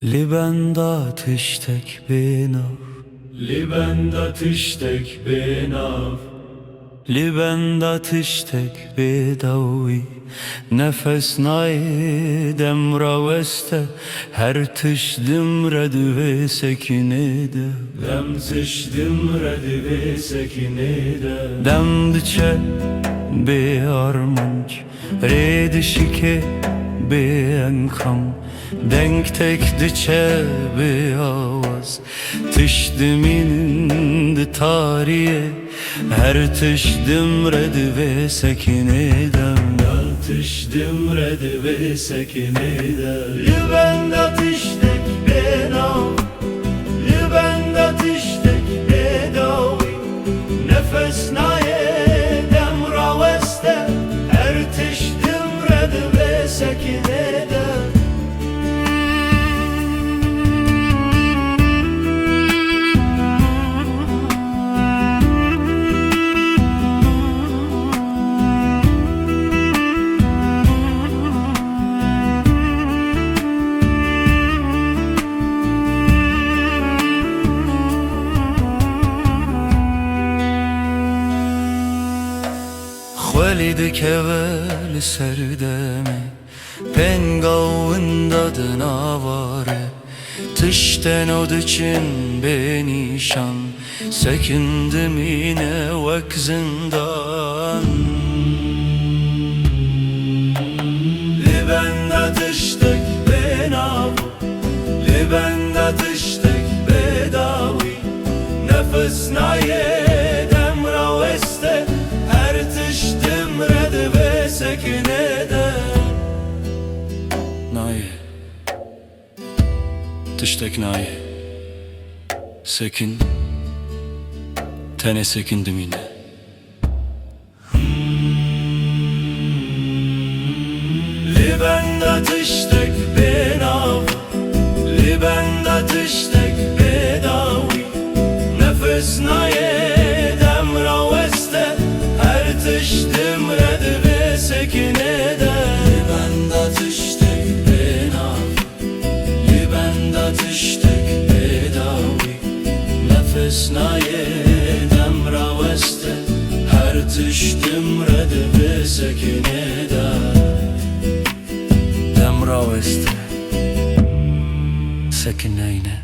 Libenda tiştek binav, Libenda tiştek binav, libenda tiştek bedavi. Nefes nay demra veste, her tiş dimred ve sekinede. dem tişdim redi ve sekinede. Dem diçe be armanç, redişike be enkam. Denk tek diçe be avaz, tiş diminin tarihe. Her tiş dimred ve sekinedem. Tişdim redi ve sekinede. Libenda tiştek benav, libenda tiştek bedavi. Nefes naye demra veste, her tiş dimred ve sekinede. Velidi kevel serdemi, pengavın dadına vare. Tişten odiçin benişan, sekindim yine vek zindan. Libenda tiştek benav, libenda tiştek bedavi. Nefes naye demra veste, her tiştim red ve sekinede. Naye, tiştek naye, sekin, tene sekindim yine. Libenda tiştek benav, libenda tiştek bedavi. Nefes naye demra veste, her tiştim red ve sekinede. Libenda tiştek benav, libenda tiştek bedavi. Nefes naye demra veste, her tiştim red ve sekinede. Demra veste, sekineyne.